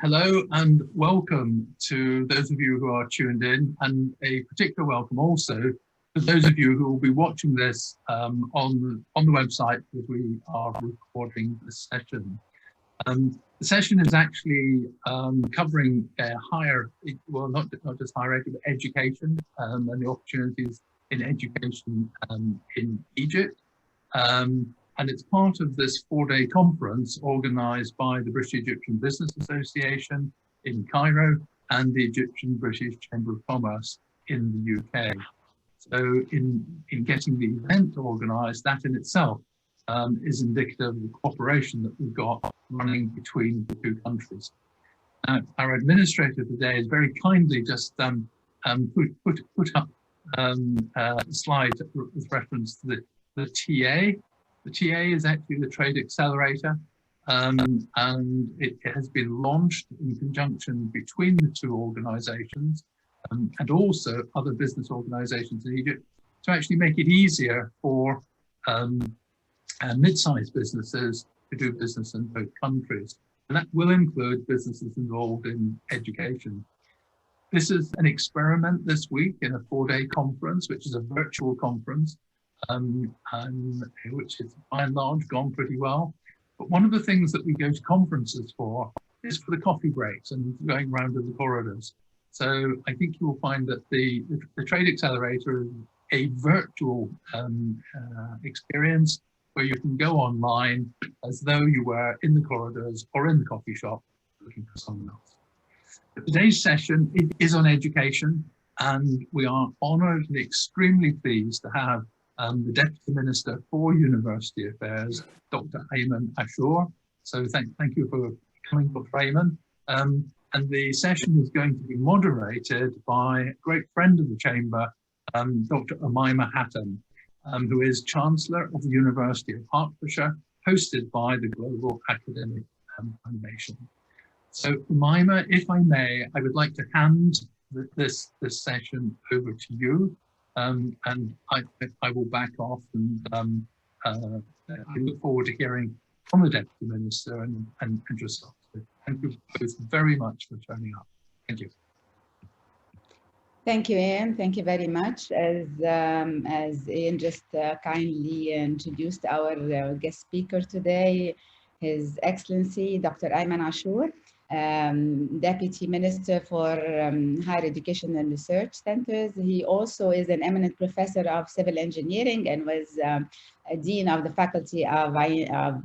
Hello and welcome to those of you who are tuned in, and a particular welcome also to those of you who will be watching this on the website as we are recording this session. The session is actually covering higher, well, not just higher ed, but education and the opportunities in education in Egypt. And it's part of this 4-day conference organised by the British Egyptian Business Association in Cairo and the Egyptian British Chamber of Commerce in the UK. So in getting the event organised, that in itself is indicative of the cooperation that we've got running between the two countries. Our administrator today has very kindly just put up a slide with reference to the TA. The TA is actually the Trade Accelerator, and it has been launched in conjunction between the two organisations and also other business organisations in Egypt to actually make it easier for mid-sized businesses to do business in both countries. And that will include businesses involved in education. This is an experiment this week in a 4-day conference, which is a virtual conference. Which is by and large gone pretty well. But one of the things that we go to conferences for is for the coffee breaks and going around in the corridors. So I think you will find that the Trade Accelerator is a virtual experience where you can go online as though you were in the corridors or in the coffee shop looking for someone else. But today's session is on education, and we are honoured and extremely pleased to have the Deputy Minister for University Affairs, Dr. Ayman Ashour. So thank you for coming, Dr. Ayman. And the session is going to be moderated by a great friend of the Chamber, Dr. Omaima Hatem, who is Chancellor of the University of Hertfordshire, hosted by the Global Academic Foundation. So Omaima, if I may, I would like to hand this session over to you. And I will back off, and I look forward to hearing from the Deputy Minister and yourself. So thank you both very much for turning up. Thank you. Thank you, Ian. Thank you very much. As Ian just kindly introduced our guest speaker today, His Excellency Dr. Ayman Ashour, Deputy Minister for Higher Education and Research Centers. He also is an eminent professor of civil engineering and was a dean of the Faculty of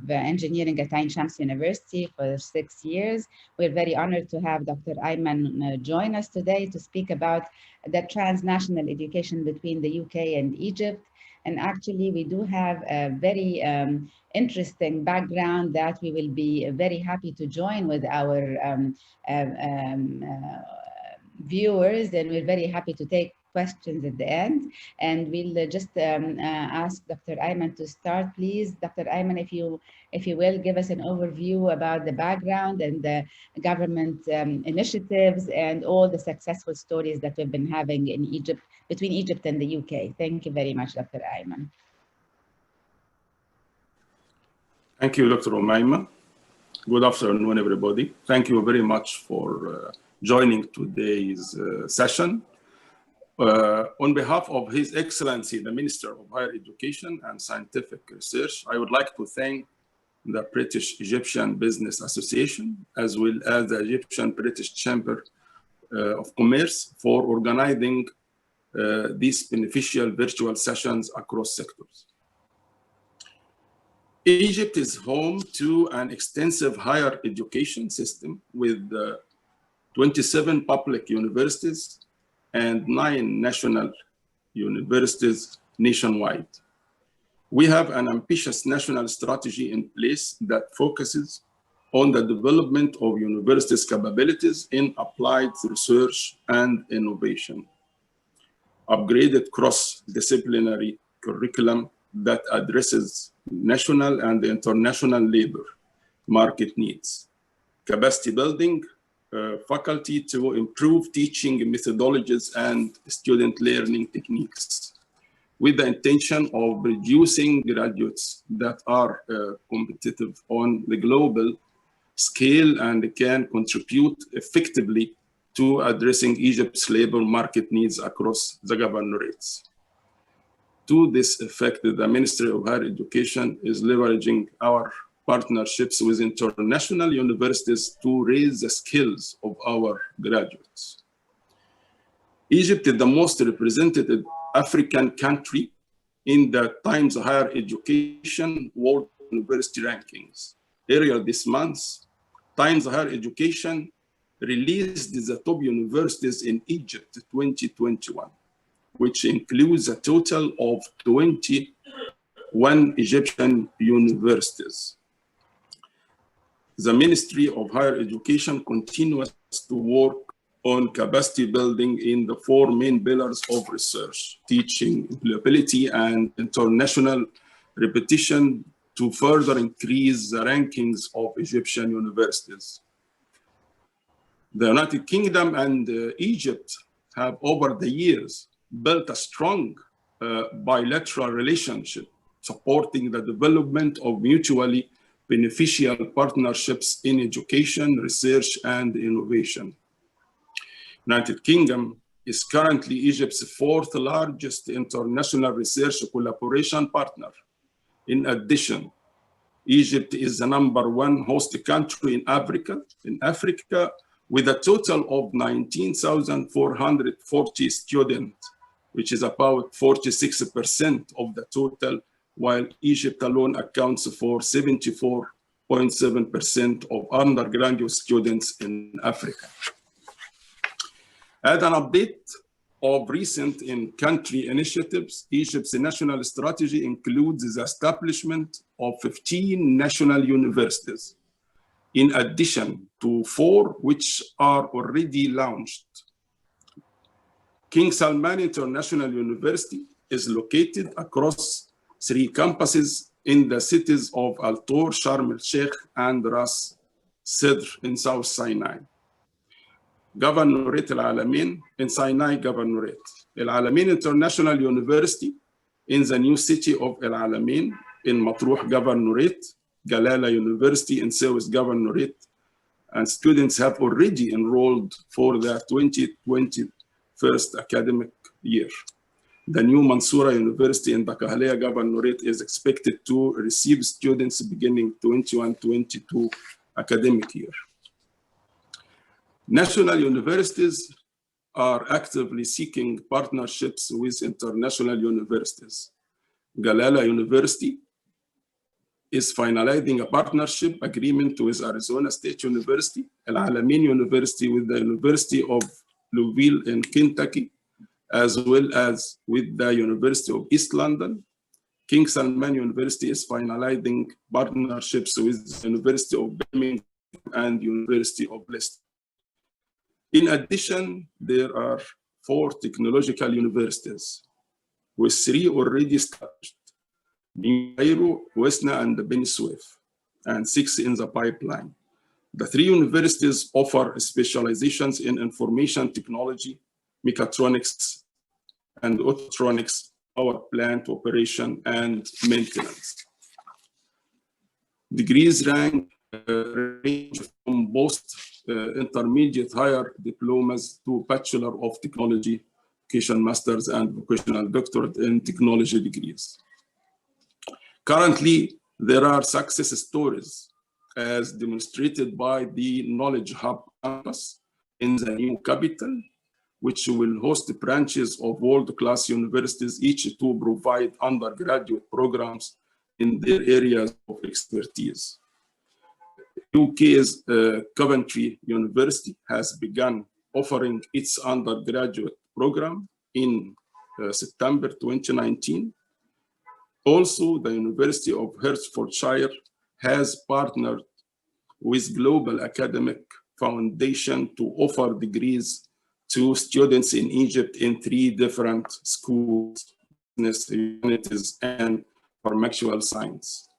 Engineering at Ain Shams University for 6 years. We're very honored to have Dr. Ayman join us today to speak about the transnational education between the UK and Egypt. And actually, we do have a very interesting background that we will be very happy to join with our viewers, and we're very happy to take questions at the end. And we'll just ask Dr. Ayman to start, please. Dr. Ayman, if you will, give us an overview about the background and the government initiatives and all the successful stories that we've been having in Egypt, between Egypt and the UK. Thank you very much, Dr. Ayman. Thank you, Dr. Omaima. Good afternoon, everybody. Thank you very much for joining today's session. On behalf of His Excellency, the Minister of Higher Education and Scientific Research, I would like to thank the British Egyptian Business Association, as well as the Egyptian British Chamber of Commerce for organizing these beneficial virtual sessions across sectors. Egypt is home to an extensive higher education system with 27 public universities and 9 national universities nationwide. We have an ambitious national strategy in place that focuses on the development of universities' capabilities in applied research and innovation, upgraded cross-disciplinary curriculum that addresses national and international labor market needs, capacity building, faculty to improve teaching methodologies and student learning techniques, with the intention of producing graduates that are competitive on the global scale and can contribute effectively to addressing Egypt's labor market needs across the governorates. To this effect, the Ministry of Higher Education is leveraging our partnerships with international universities to raise the skills of our graduates. Egypt is the most represented African country in the Times Higher Education World University Rankings. Earlier this month, Times Higher Education released the top universities in Egypt 2021, which includes a total of 21 Egyptian universities. The Ministry of Higher Education continues to work on capacity building in the four main pillars of research: teaching, employability, and international repetition, to further increase the rankings of Egyptian universities. The United Kingdom and Egypt have, over the years, built a strong bilateral relationship, supporting the development of mutually beneficial partnerships in education, research, and innovation. United Kingdom is currently Egypt's fourth largest international research collaboration partner. In addition, Egypt is the #1 host country in Africa, with a total of 19,440 students, which is about 46% of the total, while Egypt alone accounts for 74.7% of undergraduate students in Africa. As an update of recent in-country initiatives, Egypt's national strategy includes the establishment of 15 national universities, in addition to 4 which are already launched. King Salman International University is located across 3 campuses in the cities of Al-Tor, Sharm el-Sheikh, and Ras Sidr in South Sinai. Governorate Al-Alamein in Sinai Governorate. Al-Alamein International University in the new city of Al-Alamein in Matruh Governorate. Galala University in South Governorate. And students have already enrolled for the 2021 academic year. The new Mansoura University in Bakahalea Governorate is expected to receive students beginning 21-22 academic year. National universities are actively seeking partnerships with international universities. Galala University is finalizing a partnership agreement with Arizona State University, Al-Alamein University with the University of Louisville in Kentucky, as well as with the University of East London. King Salman University is finalizing partnerships with the University of Birmingham and University of Leicester. In addition, there are 4 technological universities, with 3 already established: Cairo, Wesna, and Ben Suef, and 6 in the pipeline. The 3 universities offer specializations in information technology, mechatronics, and autotronics, power plant operation, and maintenance. Degrees range from intermediate higher diplomas to Bachelor of Technology, Vocational Masters, and Vocational Doctorate in Technology degrees. Currently, there are success stories as demonstrated by the Knowledge Hub campus in the new capital, which will host branches of world-class universities, each to provide undergraduate programs in their areas of expertise. UK's Coventry University has begun offering its undergraduate program in September 2019. Also, the University of Hertfordshire has partnered with Global Academic Foundation to offer degrees to students in Egypt in 3 different schools: business, humanities, and pharmaceutical science,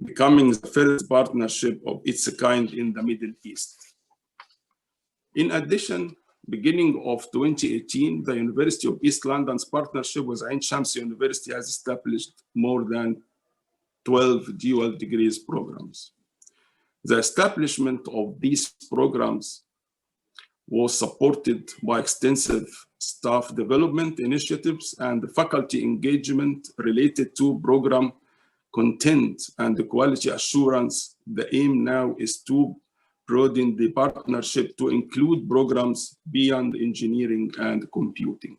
becoming the first partnership of its kind in the Middle East. In addition, beginning of 2018, the University of East London's partnership with Ain Shams University has established more than 12 dual degrees programs. The establishment of these programs was supported by extensive staff development initiatives and faculty engagement related to program content and the quality assurance. The aim now is to broaden the partnership to include programs beyond engineering and computing.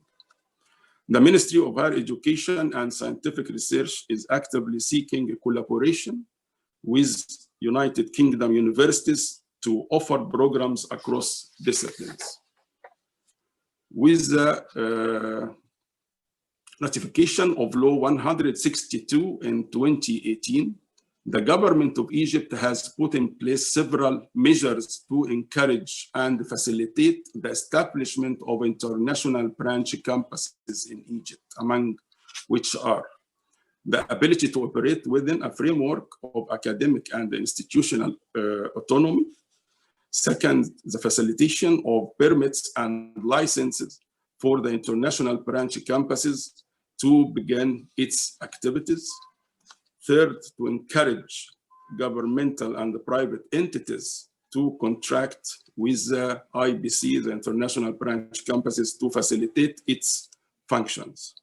The Ministry of Higher Education and Scientific Research is actively seeking a collaboration with United Kingdom universities to offer programs across disciplines. With the ratification of Law 162 in 2018, the government of Egypt has put in place several measures to encourage and facilitate the establishment of international branch campuses in Egypt, among which are the ability to operate within a framework of academic and institutional autonomy. Second, the facilitation of permits and licenses for the international branch campuses to begin its activities. Third, to encourage governmental and private entities to contract with the IBC, the International Branch Campuses, to facilitate its functions.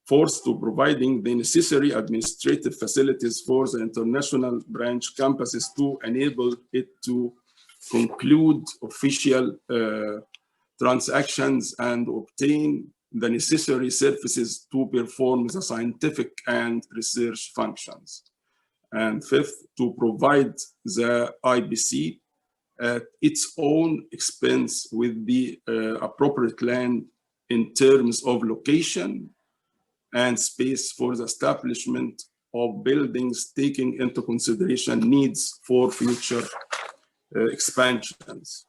Fourth, to providing the necessary administrative facilities for the International Branch Campuses to enable it to conclude official transactions and obtain the necessary services to perform the scientific and research functions. And fifth, to provide the IBC at its own expense with the appropriate land in terms of location and space for the establishment of buildings, taking into consideration needs for future expansions.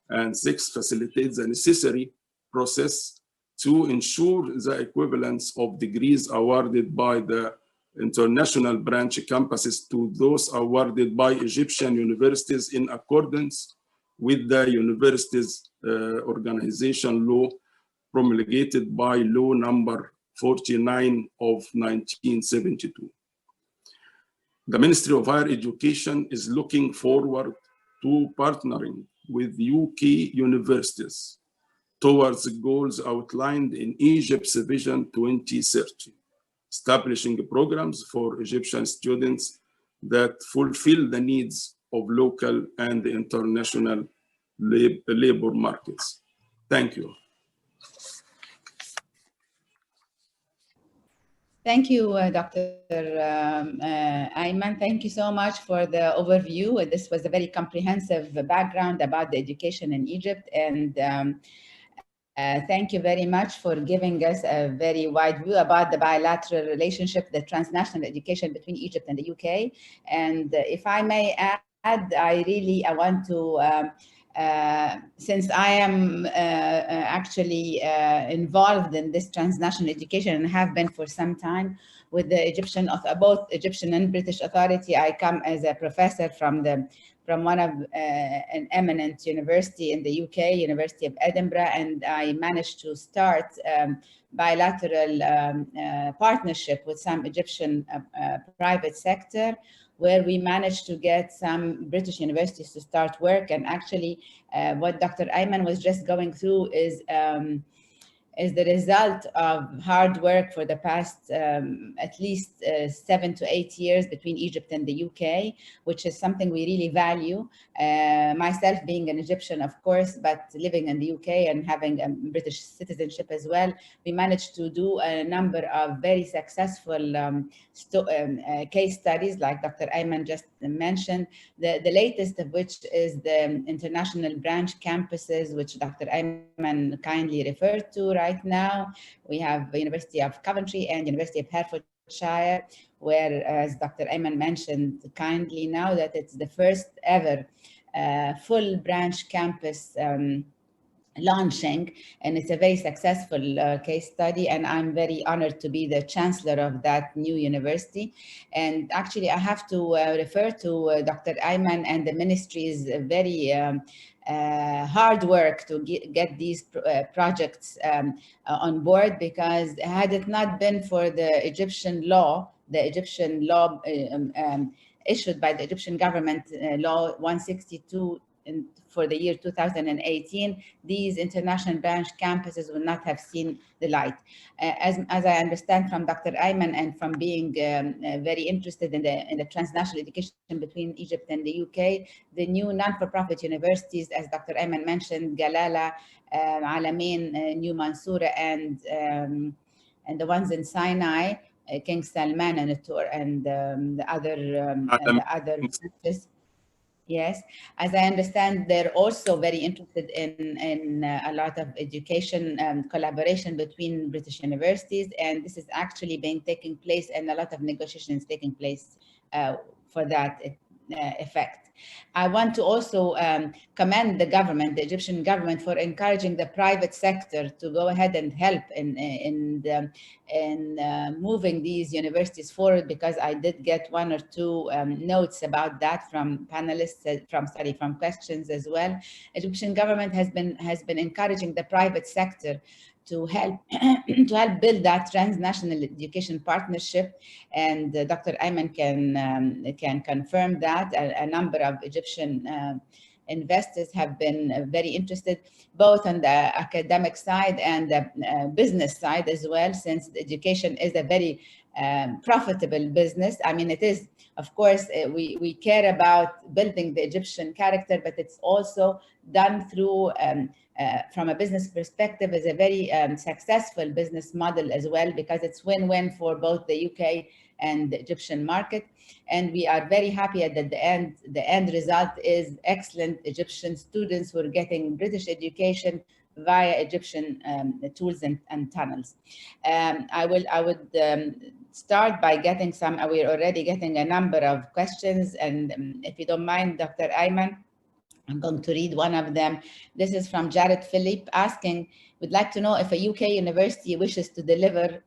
And six, facilitate the necessary process to ensure the equivalence of degrees awarded by the international branch campuses to those awarded by Egyptian universities in accordance with the universities organization law promulgated by law number 49 of 1972. The Ministry of Higher Education is looking forward to partnering with UK universities towards the goals outlined in Egypt's Vision 2030, establishing programs for Egyptian students that fulfill the needs of local and international labor markets. Thank you. Thank you, Dr. Ayman. Thank you so much for the overview. This was a very comprehensive background about the education in Egypt, and thank you very much for giving us a very wide view about the bilateral relationship, the transnational education between Egypt and the UK. And if I may add, I want to, since I am actually involved in this transnational education and have been for some time with the Egyptian, both Egyptian and British authority, I come as a professor from one of an eminent university in the UK, University of Edinburgh, and I managed to start bilateral partnership with some Egyptian private sector, where we managed to get some British universities to start work. And actually, what Dr. Ayman was just going through is the result of hard work for the past at least 7 to 8 years between Egypt and the UK, which is something we really value. Myself being an Egyptian, of course, but living in the UK and having a British citizenship as well, we managed to do a number of very successful case studies, like Dr. Ayman just mentioned, the latest of which is the international branch campuses, which Dr. Ayman kindly referred to right now. We have the University of Coventry and University of Hertfordshire, where, as Dr. Ayman mentioned kindly now, that it's the first ever full branch campus launching, and it's a very successful case study, and I'm very honored to be the chancellor of that new university. And actually, I have to refer to Dr. Ayman and the ministry's very hard work to get these projects on board, because had it not been for the Egyptian law issued by the Egyptian government, Law 162 for the year 2018, these international branch campuses will not have seen the light. As I understand from Dr. Ayman and from being very interested in the transnational education between Egypt and the UK, the new non-for-profit universities, as Dr. Ayman mentioned, Galala, Alamein, New Mansoura, and the ones in Sinai, King Salman and the other branches. Yes, as I understand, they're also very interested in a lot of education collaboration between British universities, and this is actually taking place, and a lot of negotiations taking place for that effect. I want to also commend the government, the Egyptian government, for encouraging the private sector to go ahead and help in moving these universities forward, because I did get one or two notes about that from panelists, from questions as well. Egyptian government has been encouraging the private sector to help build that transnational education partnership, and Dr. Ayman can confirm that a number of Egyptian investors have been very interested, both on the academic side and the business side as well, since education is a very profitable business. I mean, it is, of course, we care about building the Egyptian character, but it's also done through from a business perspective, is a very successful business model as well, because it's win-win for both the UK and the Egyptian market. And we are very happy that the end result is excellent Egyptian students who are getting British education via Egyptian tools and tunnels. I would start by getting we're already getting a number of questions, and if you don't mind, Dr. Ayman, I'm going to read one of them. This is from Jared Philip asking, would like to know if a UK university wishes to deliver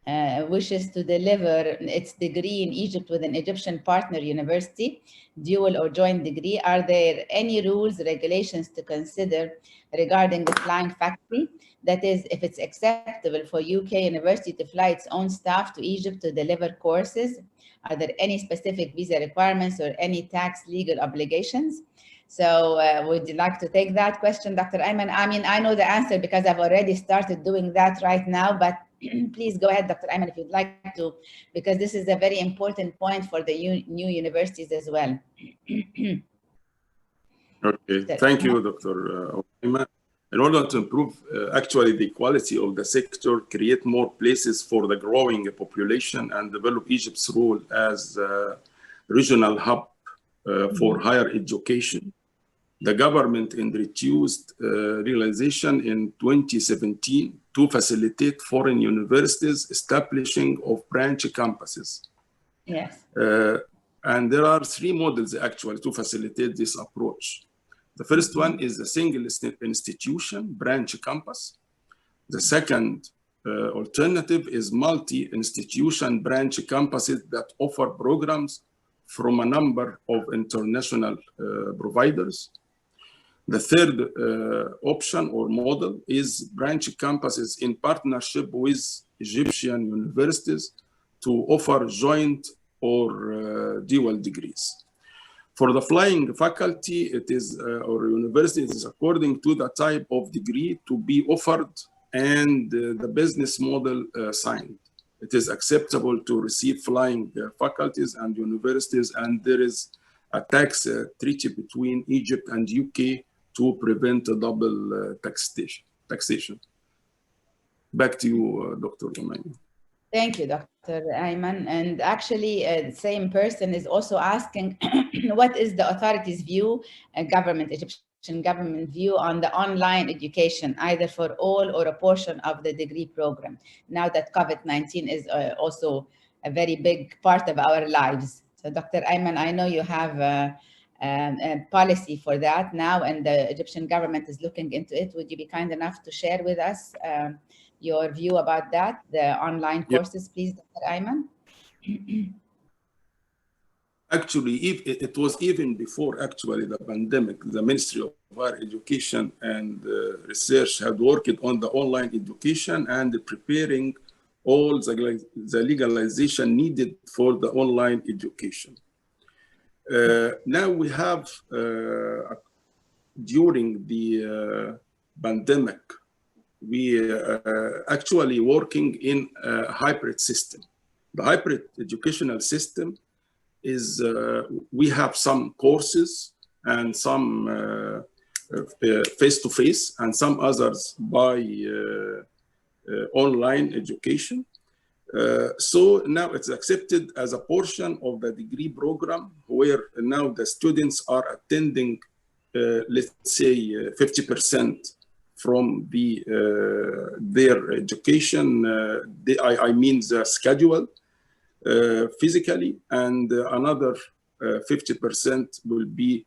its degree in Egypt with an Egyptian partner university, dual or joint degree. Are there any rules, regulations to consider regarding the flying faculty? That is, if it's acceptable for UK university to fly its own staff to Egypt to deliver courses, are there any specific visa requirements or any tax legal obligations? So would you like to take that question, Dr. Ayman? I mean, I know the answer because I've already started doing that right now, but please go ahead, Dr. Ayman, if you'd like to, because this is a very important point for the new universities as well. Okay, thank you, Dr. Omaima. In order to improve actually the quality of the sector, create more places for the growing population, and develop Egypt's role as a regional hub for higher education, the government introduced realization in 2017 to facilitate foreign universities establishing of branch campuses. Yes. And there are three models actually to facilitate this approach. The first one is a single institution branch campus. The second alternative is multi-institution branch campuses that offer programs from a number of international providers. The third option or model is branch campuses in partnership with Egyptian universities to offer joint or dual degrees. For the flying faculty, it is, or university, it is according to the type of degree to be offered and the business model signed. It is acceptable to receive flying faculties and universities, and there is a tax treaty between Egypt and UK to prevent a double taxation. Back to you, Dr. Omaima. Thank you, Dr. Ayman. And actually, the same person is also asking, what is the authority's view, Egyptian government view on the online education, either for all or a portion of the degree program, now that COVID-19 is also a very big part of our lives? So Dr. Ayman, I know you have a policy for that now, and the Egyptian government is looking into it. Would you be kind enough to share with us your view about that, the online courses, please, Dr. Ayman? Actually, it was even before actually the pandemic, the Ministry of Higher Education and Research had worked on the online education and preparing all the legalization needed for the online education. Now we have, during the pandemic, we actually working in a hybrid system. The hybrid educational system is, we have some courses and some face-to-face and some others by online education. So now it's accepted as a portion of the degree program, where now the students are attending, let's say 50% from the their education, I mean the schedule physically, and another 50% will be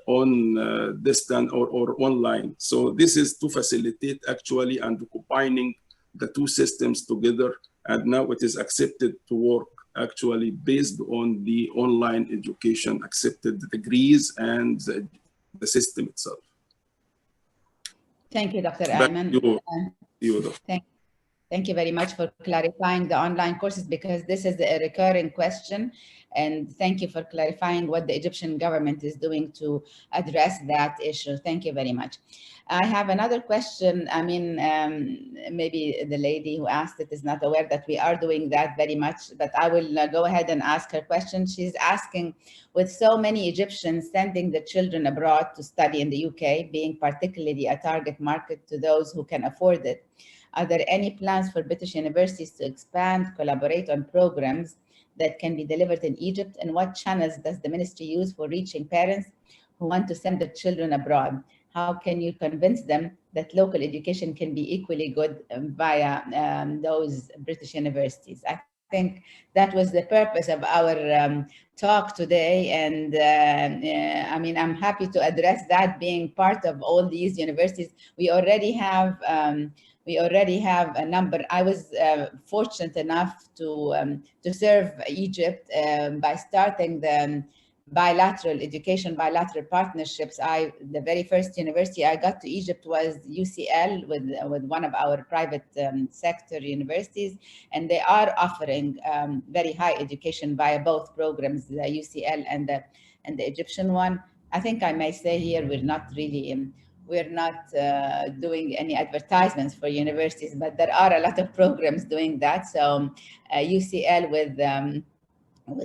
on distance or online. So this is to facilitate actually and combining the two systems together, and now it is accepted to work actually based on the online education accepted degrees and the system itself. Thank you, Dr. Ayman. Thank you very much for clarifying the online courses, because this is a recurring question. And thank you for clarifying what the Egyptian government is doing to address that issue. Thank you very much. I have another question. I mean, maybe the lady who asked it is not aware that we are doing that very much, but I will go ahead and ask her question. She's asking, with so many Egyptians sending the children abroad to study in the UK, being particularly a target market to those who can afford it, are there any plans for British universities to expand, collaborate on programs that can be delivered in Egypt? And what channels does the ministry use for reaching parents who want to send their children abroad? How can you convince them that local education can be equally good via those British universities? I think that was the purpose of our talk today. And I mean, I'm happy to address that, being part of all these universities. We already have a number. I was fortunate enough to serve Egypt by starting the bilateral partnerships. The very first university I got to Egypt was UCL with one of our private sector universities, and they are offering very high education via both programs, the UCL and the Egyptian one. I think I may say here, we're not doing any advertisements for universities, but there are a lot of programs doing that. So UCL with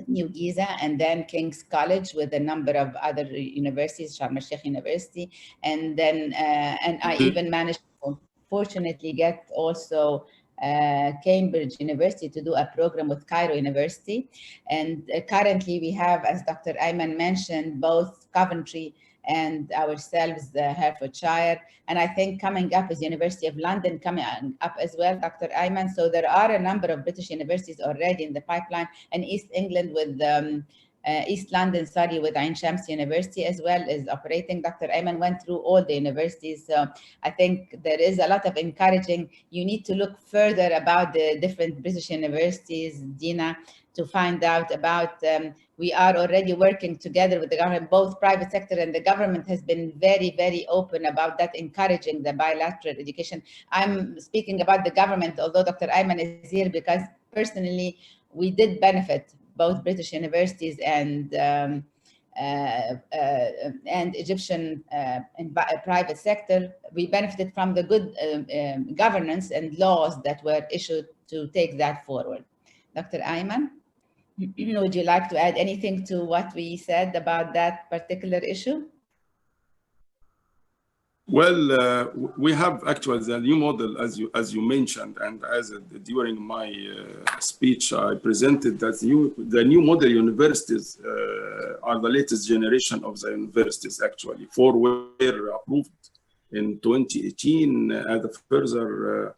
New Giza, and then King's College with a number of other universities, Sharm el-Sheikh University, and then and I even managed to fortunately get also Cambridge University to do a program with Cairo University. And currently we have, as Dr. Ayman mentioned, both Coventry and ourselves, Hertfordshire, and I think coming up is University of London coming up as well, Dr. Ayman. So there are a number of British universities already in the pipeline, and East England with East London, sorry, with Ain Shams University as well is operating. Dr. Ayman went through all the universities. So I think there is a lot of encouraging. You need to look further about the different British universities, Dina, to find out about, we are already working together with the government, both private sector and the government has been very, very open about that, encouraging the bilateral education. I'm speaking about the government, although Dr. Ayman is here, because personally, we did benefit, both British universities and Egyptian private sector. We benefited from the good governance and laws that were issued to take that forward. Dr. Ayman, would you like to add anything to what we said about that particular issue? Well, we have actually the new model, as you mentioned, and as during my speech I presented that the new model universities are the latest generation of the universities. Actually, 4 were approved in 2018, and a further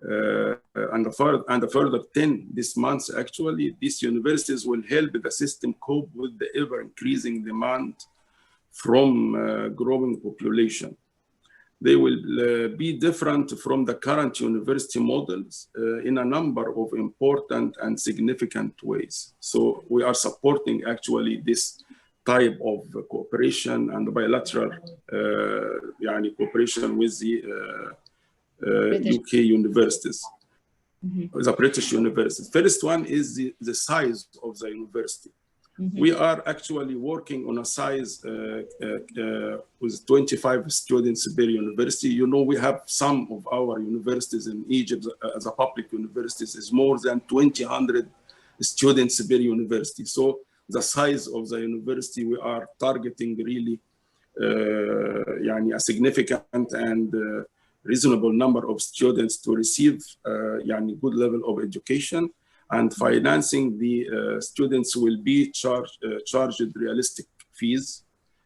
and a further 10 this month. Actually, these universities will help the system cope with the ever increasing demand from growing population. They will be different from the current university models in a number of important and significant ways. So we are supporting actually this type of cooperation and bilateral cooperation with the UK universities. the British universities. First one is the size of the university. We are actually working on a size with 25 students per university. You know, we have some of our universities in Egypt as a public universities is more than 200 students per university. So the size of the university, we are targeting really a significant and reasonable number of students to receive good level of education. And financing the students will be charged realistic fees.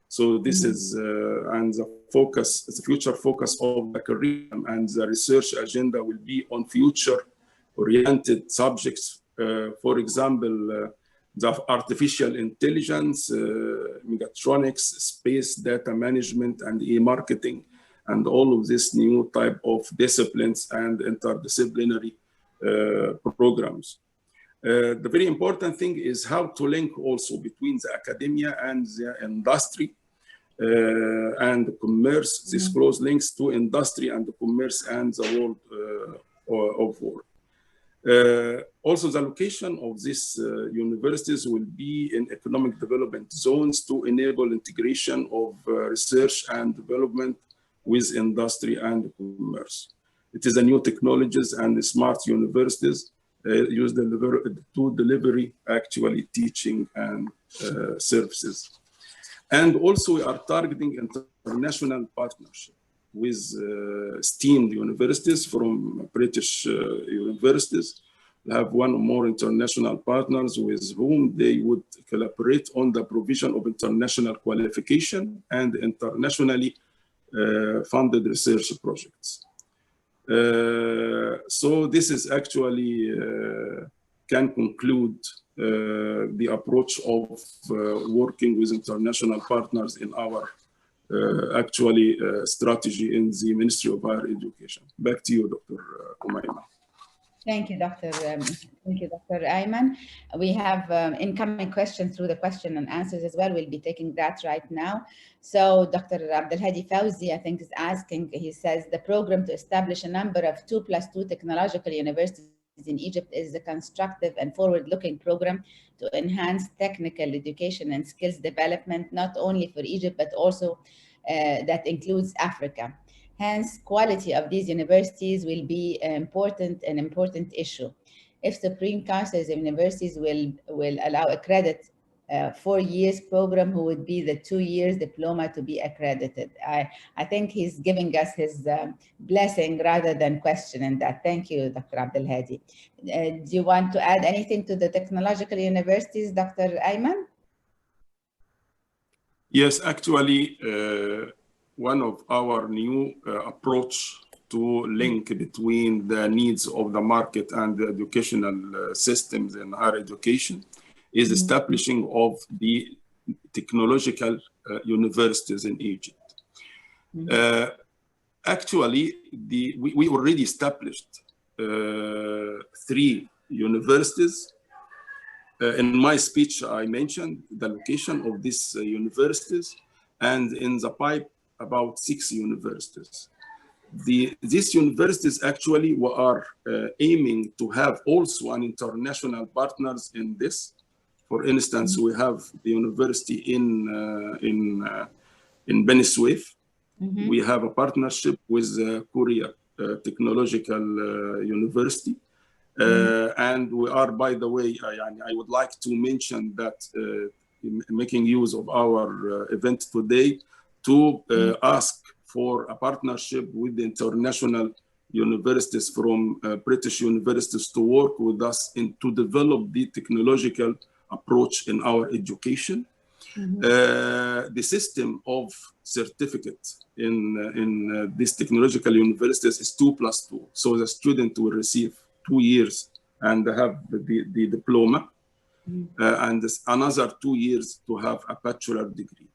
So this is and the focus, the future focus of the curriculum and the research agenda will be on future-oriented subjects. For example, the artificial intelligence, mechatronics, space data management, and e-marketing, and all of this new type of disciplines and interdisciplinary programs. The very important thing is how to link also between the academia and the industry and the commerce. This close links to industry and the commerce and the world of work. Also, the location of these universities will be in economic development zones to enable integration of research and development with industry and commerce. It is a new technologies and smart universities use to deliver actually teaching and services. And also we are targeting international partnership with esteemed universities from British universities. We have one or more international partners with whom they would collaborate on the provision of international qualification and internationally funded research projects. So this is actually can conclude the approach of working with international partners in our strategy in the Ministry of Higher Education. Back to you, Dr. Omaima. Thank you, Dr. Ayman. We have incoming questions through the question and answers as well. We'll be taking that right now. So Dr. Abdelhadi Fawzi, I think, is asking, he says, the program to establish a number of 2+2 technological universities in Egypt is a constructive and forward-looking program to enhance technical education and skills development, not only for Egypt, but also that includes Africa. Hence, quality of these universities will be an important issue. If Supreme Councils of Universities will allow a credit 4 years program, who would be the 2 years diploma to be accredited. I think he's giving us his blessing rather than questioning that. Thank you, Dr. Abdelhadi. Do you want to add anything to the technological universities, Dr. Ayman? Yes, actually, one of our new approach to link between the needs of the market and the educational systems in higher education is establishing of the technological universities in Egypt. Actually, we already established 3 universities. In my speech, I mentioned the location of these universities, and in the pipe, about 6 universities. These universities actually are aiming to have also an international partners in this. For instance, we have the university in Beni Suef. We have a partnership with Korea Technological University. And we are, by the way, I would like to mention that making use of our event today to ask for a partnership with the international universities from British universities to work with us to develop the technological approach in our education. The system of certificate in these technological universities is 2+2. So the student will receive 2 years and have the diploma, and another 2 years to have a bachelor degree.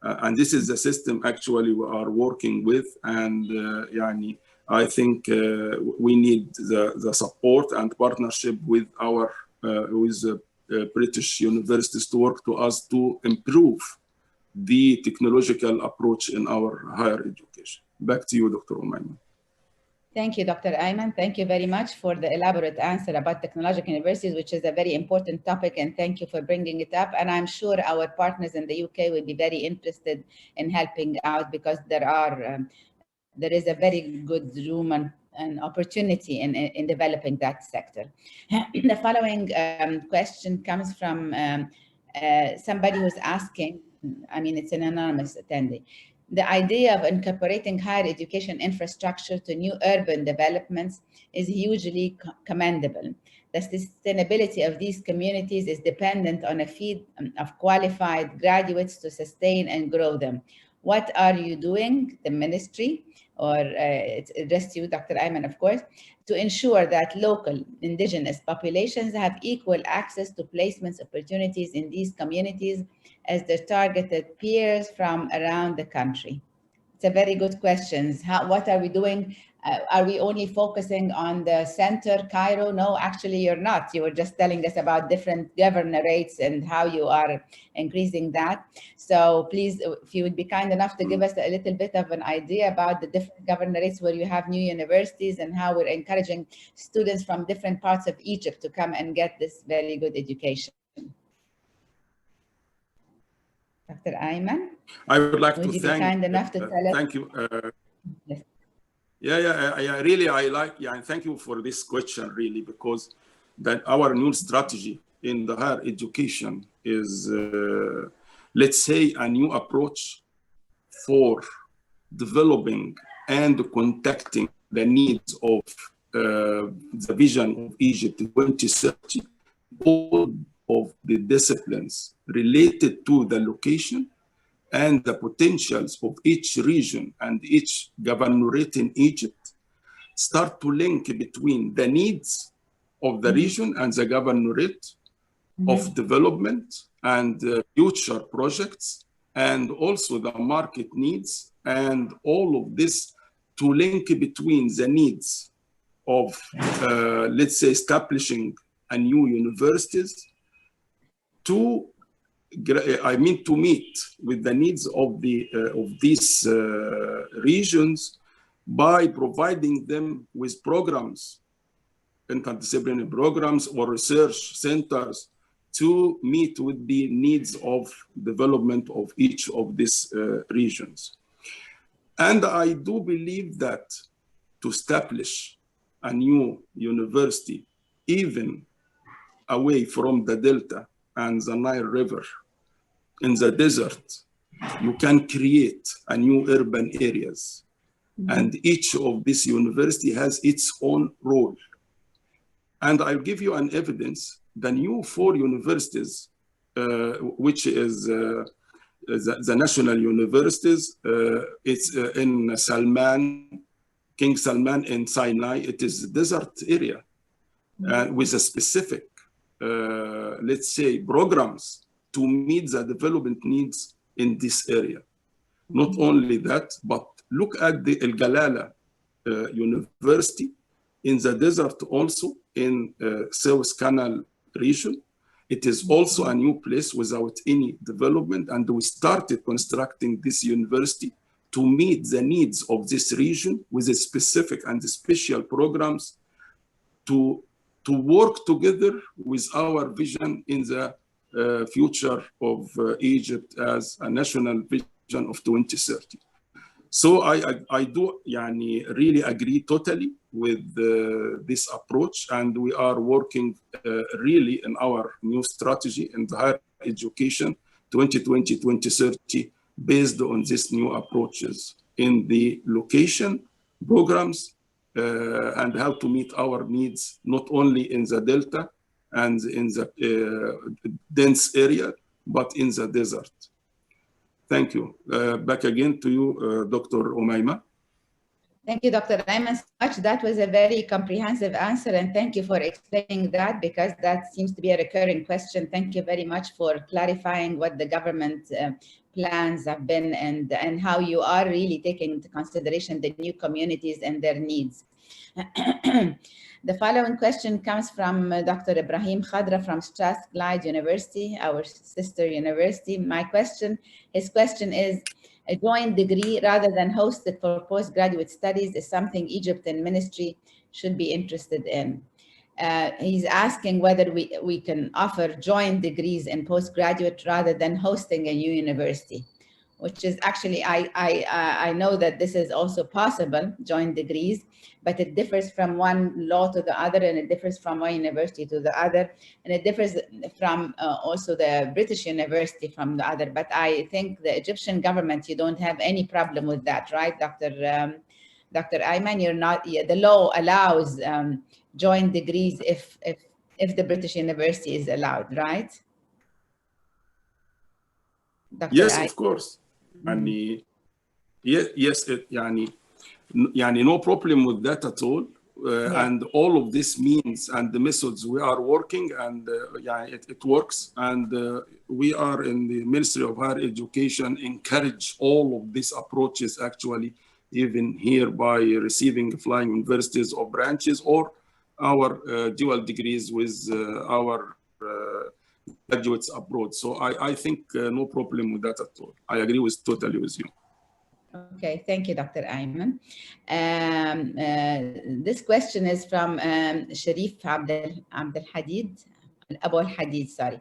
And this is the system actually we are working with, and I think we need the support and partnership with our British universities to work to us to improve the technological approach in our higher education. Back to you, Dr. Omaima. Thank you, Dr. Ayman. Thank you very much for the elaborate answer about technological universities, which is a very important topic, and thank you for bringing it up. And I'm sure our partners in the UK will be very interested in helping out, because there is a very good room and opportunity in developing that sector. The following question comes from somebody who's asking, I mean, it's an anonymous attendee. The idea of incorporating higher education infrastructure to new urban developments is hugely commendable. The sustainability of these communities is dependent on a feed of qualified graduates to sustain and grow them. What are you doing, the ministry, or it's addressed to you, Dr. Ayman, of course, to ensure that local indigenous populations have equal access to placements opportunities in these communities as their targeted peers from around the country? It's a very good question. What are we doing? Are we only focusing on the center, Cairo? No, actually you're not. You were just telling us about different governorates and how you are increasing that. So please, if you would be kind enough to give us a little bit of an idea about the different governorates where you have new universities and how we're encouraging students from different parts of Egypt to come and get this very good education. Dr. Ayman? I would like to Would you thank, be kind enough to tell us? Thank you. Yes. Yeah, thank you for this question, really, because that our new strategy in the higher education is, let's say, a new approach for developing and contacting the needs of the vision of Egypt 2030, all of the disciplines related to the location and the potentials of each region and each governorate in Egypt start to link between the needs of the region and the governorate of development and future projects, and also the market needs, and all of this to link between the needs of, let's say, establishing a new universities to meet with the needs of these regions by providing them with programs, interdisciplinary programs or research centers to meet with the needs of development of each of these regions. And I do believe that to establish a new university, even away from the Delta and the Nile River, in the desert, you can create a new urban areas. And each of this university has its own role. And I'll give you an evidence. The new 4 universities, which is the national universities, it's in Salman, King Salman in Sinai. It is a desert area with a specific, let's say, programs to meet the development needs in this area. Not only that, but look at the El Galala University in the desert, also in Suez Canal region. It is also a new place without any development, and we started constructing this university to meet the needs of this region with a specific and special programs to work together with our vision in the future of Egypt as a national vision of 2030. So I do really agree totally with this approach, and we are working really in our new strategy in the higher education 2020-2030 based on these new approaches in the location programs and how to meet our needs, not only in the Delta and in the dense area, but in the desert. Thank you. Back again to you, Dr. Omaima. Thank you, Dr. Ayman, so much. That was a very comprehensive answer, and thank you for explaining that, because that seems to be a recurring question. Thank you very much for clarifying what the government plans have been and how you are really taking into consideration the new communities and their needs. The following question comes from Dr. Ibrahim Khadra from Strathclyde University, our sister university. His question is, A joint degree rather than hosted for postgraduate studies is something Egypt and ministry should be interested in. He's asking whether we can offer joint degrees in postgraduate rather than hosting a new university, which is actually, I know that this is also possible, joint degrees, but it differs from one law to the other, and it differs from one university to the other, and it differs from also the British university from the other. But I think the Egyptian government, you don't have any problem with that, right, Dr. Ayman? You're not, the law allows joint degrees if the British university is allowed, right? Dr. Yes, of course. Yes, no problem with that at all. And all of this means and the methods we are working, and it works. And we are in the Ministry of Higher Education encourage all of these approaches, actually, even here by receiving flying universities or branches or our dual degrees with our graduates abroad. So I think no problem with that at all. I agree totally with you. Okay, thank you, Dr. Ayman. This question is from Sharif Abdel Hadid, Abu Hadid, sorry.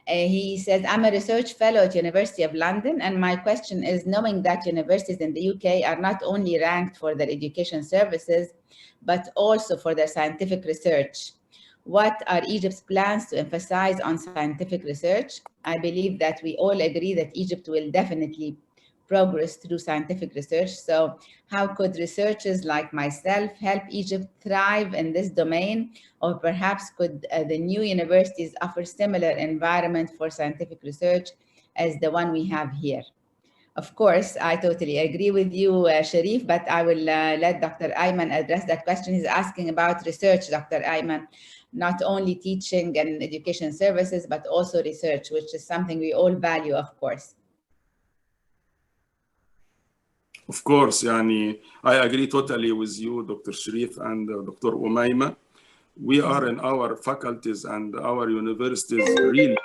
He says, I'm a research fellow at University of London, and my question is, knowing that universities in the UK are not only ranked for their education services, but also for their scientific research, what are Egypt's plans to emphasize on scientific research? I believe that we all agree that Egypt will definitely progress through scientific research. So how could researchers like myself help Egypt thrive in this domain? Or perhaps could the new universities offer similar environment for scientific research as the one we have here? Of course, I totally agree with you, Sharif, but I will let Dr. Ayman address that question. He's asking about research, Dr. Ayman, not only teaching and education services, but also research, which is something we all value, of course. Of course, I agree totally with you, Dr. Sharif and Dr. Omaima. We are in our faculties and our universities really,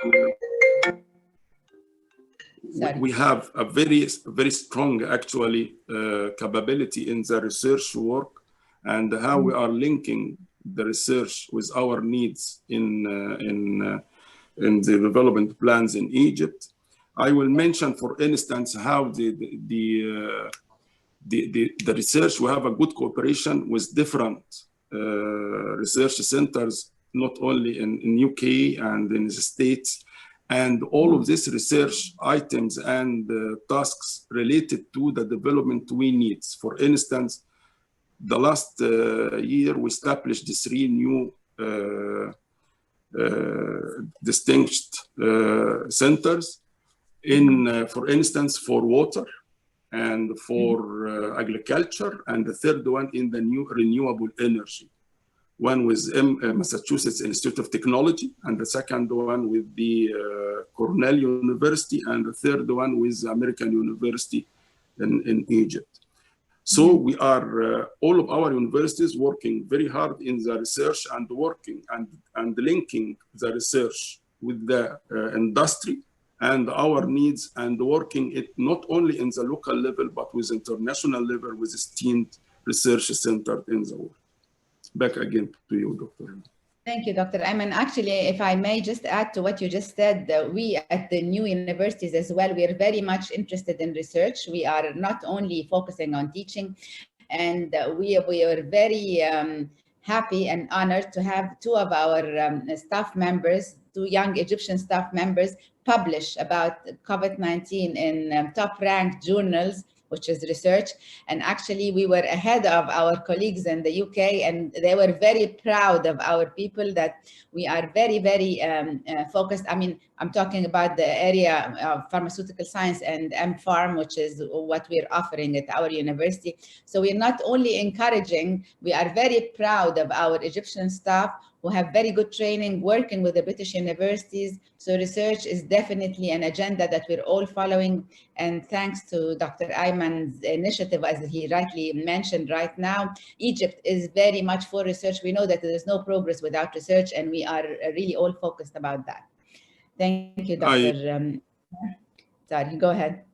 we have a very, very strong, actually, capability in the research work and how we are linking the research with our needs in the development plans in Egypt. I will mention, for instance, how the research, we have a good cooperation with different research centers, not only in UK and in the States, and all of these research items and tasks related to the development we need. For instance, the last year we established 3 new distinct centers in, for instance, for water and for agriculture, and the third one in the new renewable energy. One with Massachusetts Institute of Technology, and the second one with the Cornell University, and the third one with American University in Egypt. So we are, all of our universities working very hard in the research and working and linking the research with the industry and our needs, and working it not only in the local level, but with international level, with esteemed research centers in the world. Back again to you, Dr. Thank you, Dr. Ayman. Actually, if I may just add to what you just said, we at the new universities as well, we are very much interested in research. We are not only focusing on teaching, and we are very happy and honored to have 2 of our staff members, 2 young Egyptian staff members, publish about COVID-19 in top-ranked journals, which is research. And actually, we were ahead of our colleagues in the UK, and they were very proud of our people, that we are very, very focused. I mean, I'm talking about the area of pharmaceutical science and M-Pharm, which is what we're offering at our university. So we're not only encouraging, we are very proud of our Egyptian staff who have very good training working with the British universities. So research is definitely an agenda that we're all following. And thanks to Dr. Ayman's initiative, as he rightly mentioned right now, Egypt is very much for research. We know that there is no progress without research, and we are really all focused about that. Thank you, Dr. Sorry, go ahead.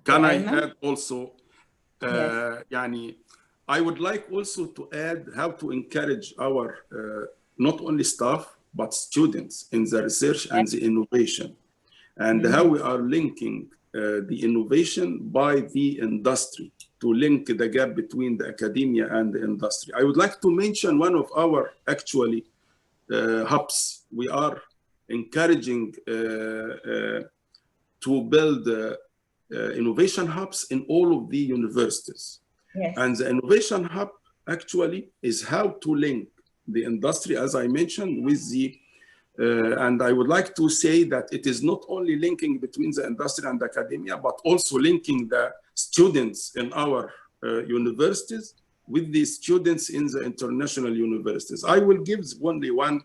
Can I Ayman? add also, Yes. يعني, I would like also to add how to encourage our not only staff, but students in the research and the innovation, and how we are linking the innovation by the industry to link the gap between the academia and the industry. I would like to mention one of our actually hubs. We are encouraging to build innovation hubs in all of the universities. Yes. And the innovation hub actually is how to link the industry, as I mentioned, with the, and I would like to say that it is not only linking between the industry and academia, but also linking the students in our universities with the students in the international universities. I will give only one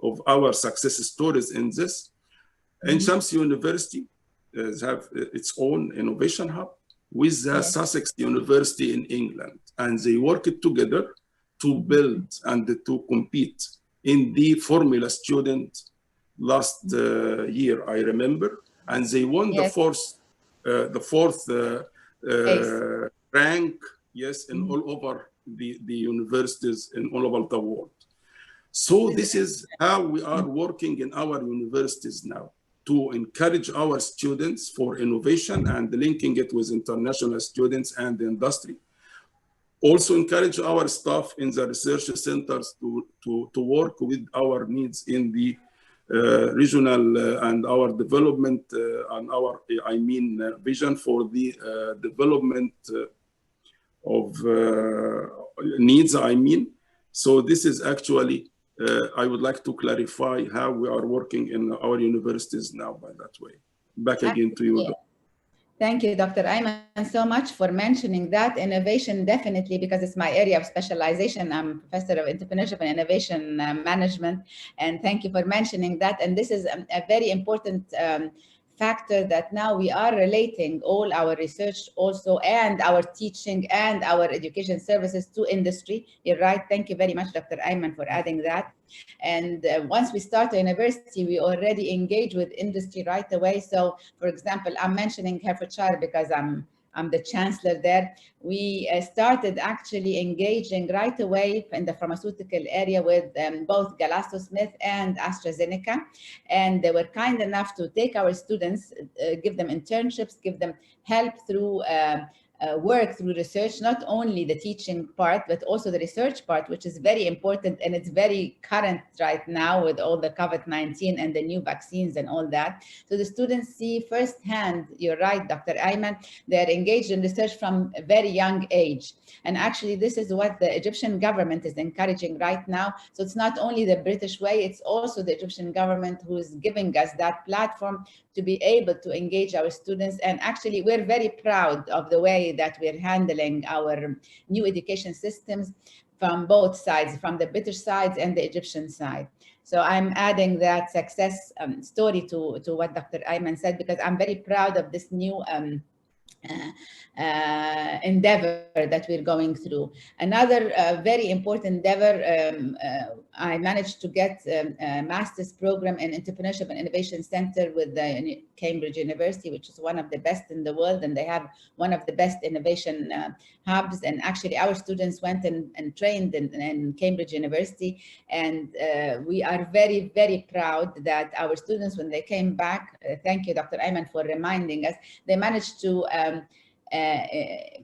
of our success stories in this. In Shams University have its own innovation hub with the Sussex University in England, and they worked together to build and to compete in the Formula Student last year, I remember, and they won the fourth rank, yes, in all over the universities in all over the world. So this is how we are working in our universities now, to encourage our students for innovation and linking it with international students and the industry. Also encourage our staff in the research centers to work with our needs in the regional and our development and our, I mean, vision for the development of needs, I mean. So this is actually, I would like to clarify how we are working in our universities now by that way. Back again to you. Thank you, Dr. Ayman, so much for mentioning that. Innovation, definitely, because it's my area of specialization. I'm a professor of entrepreneurship and innovation management. And thank you for mentioning that. And this is a very important factor that now we are relating all our research also and our teaching and our education services to industry. You're right. Thank you very much, Dr. Ayman, for adding that. And once we start a university, we already engage with industry right away. So, for example, I'm mentioning Hertfordshire because I'm the chancellor there. We started actually engaging right away in the pharmaceutical area with both GlaxoSmith and AstraZeneca. And they were kind enough to take our students, give them internships, give them help through work through research, not only the teaching part, but also the research part, which is very important. And it's very current right now with all the COVID-19 and the new vaccines and all that. So the students see firsthand, you're right, Dr. Ayman, they're engaged in research from a very young age. And actually, this is what the Egyptian government is encouraging right now. So it's not only the British way, it's also the Egyptian government who is giving us that platform to be able to engage our students. And actually, we're very proud of the way that we're handling our new education systems from both sides, from the British side and the Egyptian side. So I'm adding that success story to what Dr. Ayman said, because I'm very proud of this new endeavor that we're going through. Another very important endeavor, I managed to get a master's program in entrepreneurship and innovation center with the Cambridge University, which is one of the best in the world, and they have one of the best innovation hubs. And actually our students went and trained in Cambridge University, and we are very, very proud that our students, when they came back, thank you, Dr. Ayman, for reminding us, they managed to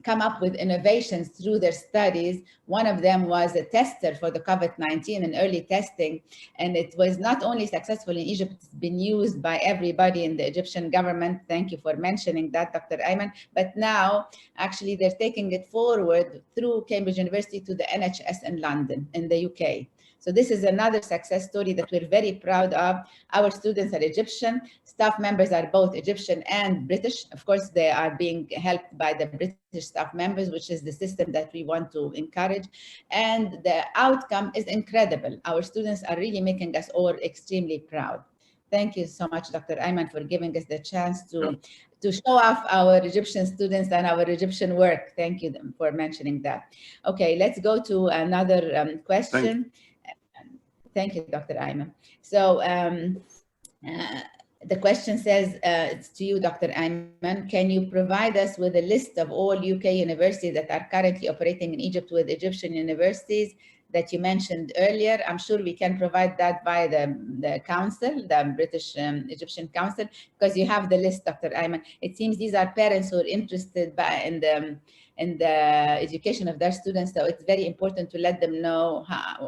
come up with innovations through their studies. One of them was a tester for the COVID-19 and early testing. And it was not only successful in Egypt, it's been used by everybody in the Egyptian government. Thank you for mentioning that, Dr. Ayman. But now, actually, they're taking it forward through Cambridge University to the NHS in London, in the UK. So this is another success story that we're very proud of. Our students are Egyptian, staff members are both Egyptian and British. Of course, they are being helped by the British staff members, which is the system that we want to encourage. And the outcome is incredible. Our students are really making us all extremely proud. Thank you so much, Dr. Ayman, for giving us the chance to show off our Egyptian students and our Egyptian work. Thank you for mentioning that. Okay, let's go to another question. Thank you, Dr. Ayman. So The question says, it's to you, Dr. Ayman, can you provide us with a list of all UK universities that are currently operating in Egypt with Egyptian universities that you mentioned earlier? I'm sure we can provide that via the council, the British Egyptian Council, because you have the list, Dr. Ayman. It seems these are parents who are interested in the education of their students, so it's very important to let them know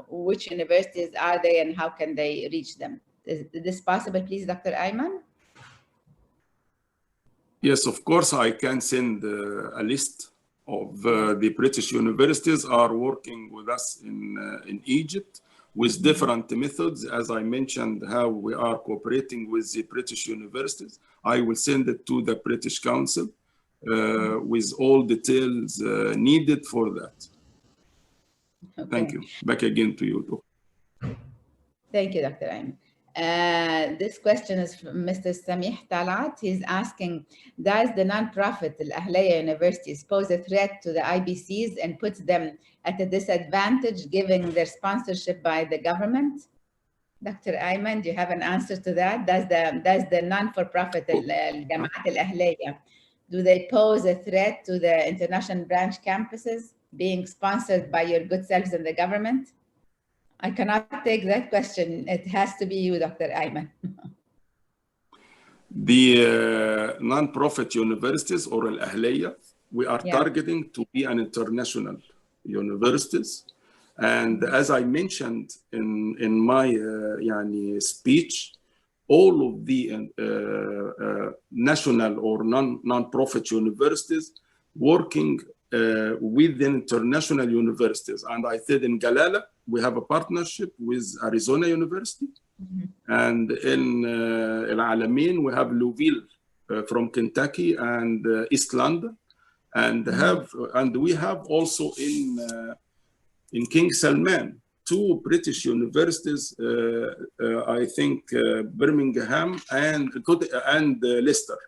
which universities are they and how can they reach them. Is this possible, please, Dr. Ayman? Yes, of course, I can send a list of the British universities are working with us in Egypt with different methods. As I mentioned, how we are cooperating with the British universities. I will send it to the British Council with all details needed for that. Okay. Thank you. Back again to you. Thank you, Dr. Ayman. This question is from Mr. Samih Talat. He's asking, does the non-profit Al Ahliya universities pose a threat to the IBCs and put them at a disadvantage given their sponsorship by the government? Dr. Ayman, do you have an answer to that? Does the non-for-profit Jamaat Al Ahliya, do they pose a threat to the international branch campuses being sponsored by your good selves and the government? I cannot take that question. It has to be you, Dr. Ayman. The non-profit universities or Al Ahliya, we are targeting to be an international universities. And as I mentioned in my speech, all of the national or non-profit universities working with the international universities. And I said in Galala, we have a partnership with Arizona University. And in Al Alamein, we have Louisville from Kentucky and East London. And we have also in King Salman, 2 British universities, I think Birmingham and Leicester.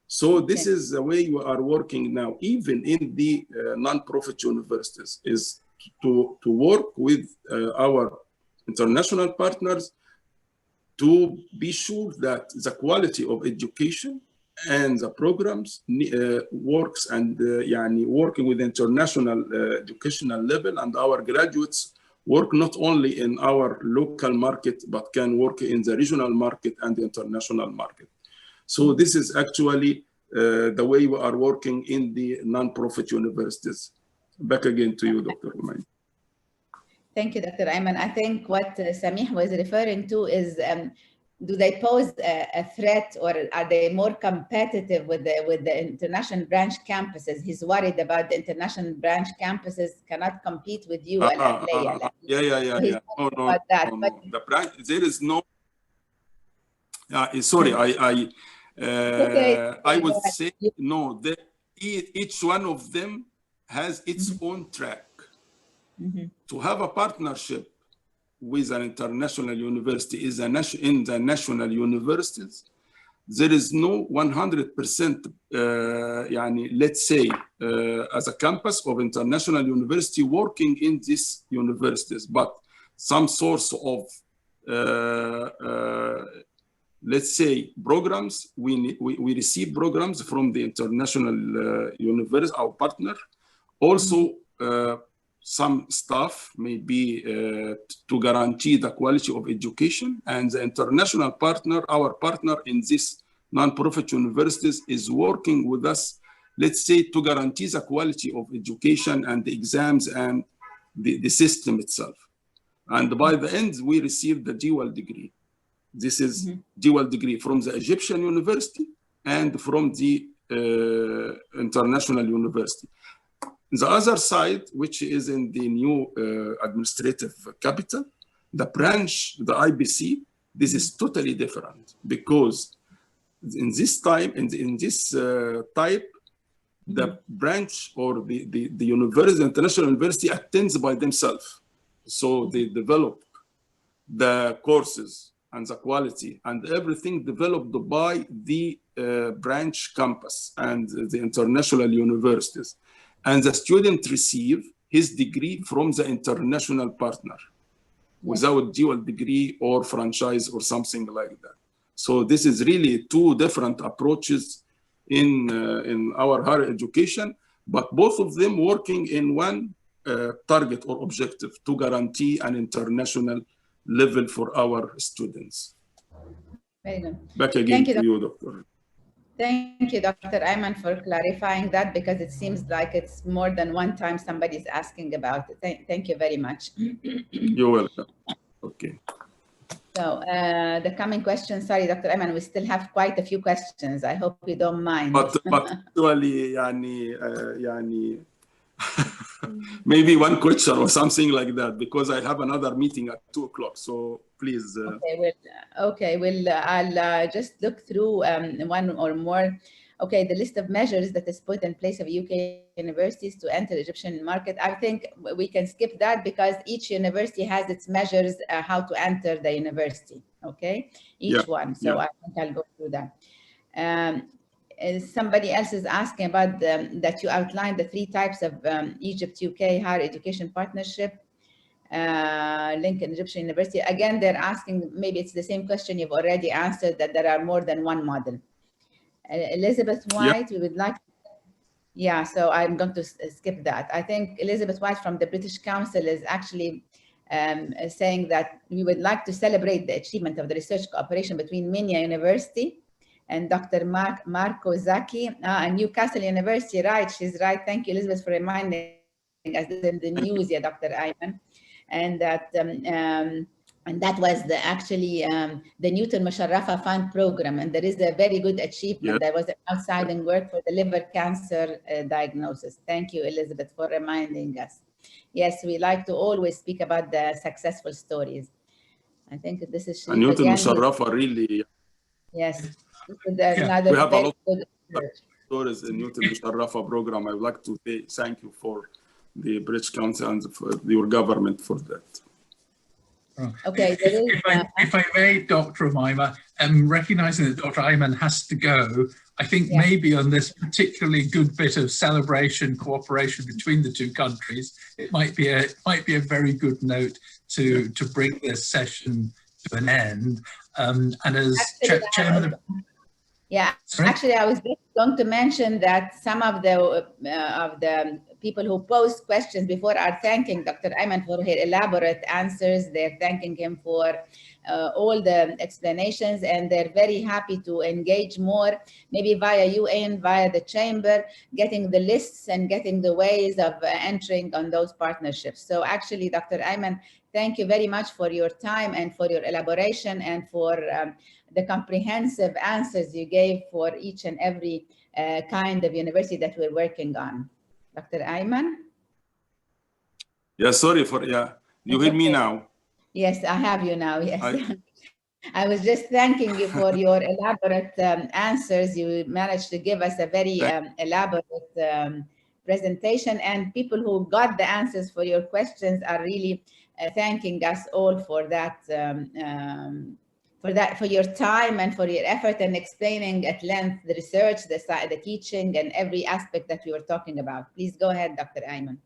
So this is the way we are working now, even in the non-profit universities, is to work with our international partners to be sure that the quality of education and the programs works and working with international educational level, and our graduates work not only in our local market, but can work in the regional market and the international market. So this is actually the way we are working in the non-profit universities. Back again to you, Dr. Omaima. Thank you, Dr. Ayman. I think what Samih was referring to is, do they pose a threat, or are they more competitive with the international branch campuses? He's worried about the international branch campuses cannot compete with you. Yeah. Oh, no, the branch, there is no. Sorry, I would say no. Each one of them has its own track. To have a partnership with an international university in the national universities, there is no 100%, let's say, as a campus of international university working in these universities, but some source of, let's say, programs. We receive programs from the international university, our partner. Also, some staff may be to guarantee the quality of education, and the international partner, our partner in this non-profit universities, is working with us, let's say, to guarantee the quality of education and the exams and the system itself. And by the end, we receive the dual degree. This is dual degree from the Egyptian university and from the international university. The other side, which is in the new administrative capital, the branch, the IBC, this is totally different, because in this time, in this type, the branch or the university, the international university attends by themselves. So they develop the courses and the quality and everything developed by the branch campus and the international universities. And the student receive his degree from the international partner without dual degree or franchise or something like that. So this is really two different approaches in our higher education, but both of them working in one target or objective to guarantee an international level for our students. Very good. Back again to you, Doctor. Thank you, Dr. Ayman, for clarifying that, because it seems like it's more than one time somebody's asking about it. Thank you very much. You're welcome. Okay. So the coming questions, sorry, Dr. Ayman, we still have quite a few questions. I hope you don't mind. But actually, maybe one question or something like that, because I have another meeting at 2 o'clock. So please. I'll just look through one or more. Okay, the list of measures that is put in place of UK universities to enter the Egyptian market. I think we can skip that because each university has its measures how to enter the university. Okay, each one. So I think I'll go through that. Somebody else is asking about that you outlined the 3 types of Egypt-UK higher education partnership. Lincoln Egyptian University. Again, they're asking, maybe it's the same question you've already answered, that there are more than one model. Elizabeth White, we would like, so I'm going to skip that. I think Elizabeth White from the British Council is actually saying that we would like to celebrate the achievement of the research cooperation between Minya University and Dr. Marco Zaki and Newcastle University. Right, she's right. Thank you, Elizabeth, for reminding us in the news, Dr. Ayman. And that was actually the Newton Musharrafa Fund program, and there is a very good achievement. There was an outstanding work for the liver cancer diagnosis. Thank you, Elizabeth, for reminding us. Yes, we like to always speak about the successful stories. I think this is Newton Musharrafa really. Yes, this is another we have very a lot good of stories in Newton Musharrafa program. I would like to say thank you for the British Council and for your government for that. Okay. If I may, Dr. Omaima, recognizing that Dr. Ayman has to go, I think maybe on this particularly good bit of celebration, cooperation between the two countries, it might be a very good note to bring this session to an end. And as chairman of... Actually, I was just going to mention that some of the people who post questions before are thanking Dr. Ayman for her elaborate answers. They're thanking him for all the explanations, and they're very happy to engage more, maybe via UN, via the chamber, getting the lists and getting the ways of entering on those partnerships. So actually, Dr. Ayman, thank you very much for your time and for your elaboration and for the comprehensive answers you gave for each and every kind of university that we're working on. Dr. Ayman? Yeah, sorry for, you hear me now? Yes, I have you now, yes. I was just thanking you for your elaborate answers. You managed to give us a very elaborate presentation, and people who got the answers for your questions are really thanking us all for that, for your time and for your effort and explaining at length the research, the teaching, and every aspect that we were talking about. Please go ahead, Dr. Ayman.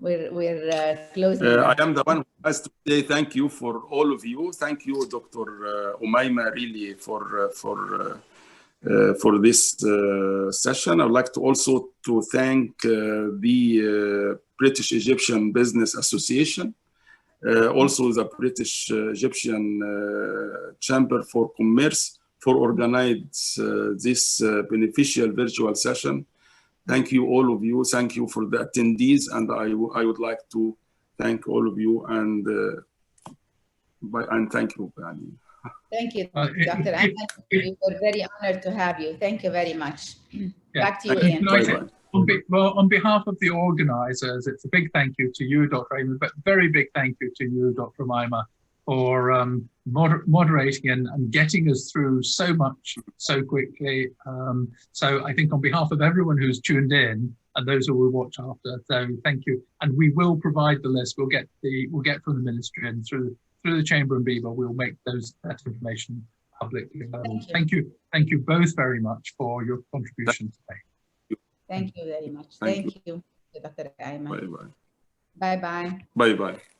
We're closing. I am the one who has to say thank you for all of you. Thank you, Dr. Omaima, really for this session. I would like to also to thank the British Egyptian Business Association, also the British Egyptian Chamber for Commerce for organizing this beneficial virtual session. Thank you, all of you. Thank you for the attendees, and I would like to thank all of you and thank you. Thank you, Dr. Ayman. We were very honored to have you. Thank you very much. Back to you, Ian. Well, on behalf of the organizers, it's a big thank you to you, Dr. Ayman, but very big thank you to you, Dr. Omaima, for moderating and getting us through so much so quickly. So I think on behalf of everyone who's tuned in and those who will watch after, so thank you. And we will provide the list. We'll get from the ministry and through the chamber and BEBA, we'll make that information publicly available. Thank you both very much for your contribution today. Thank you very much. Thank you, Dr. Ayman. Bye-bye. Bye-bye. Bye-bye.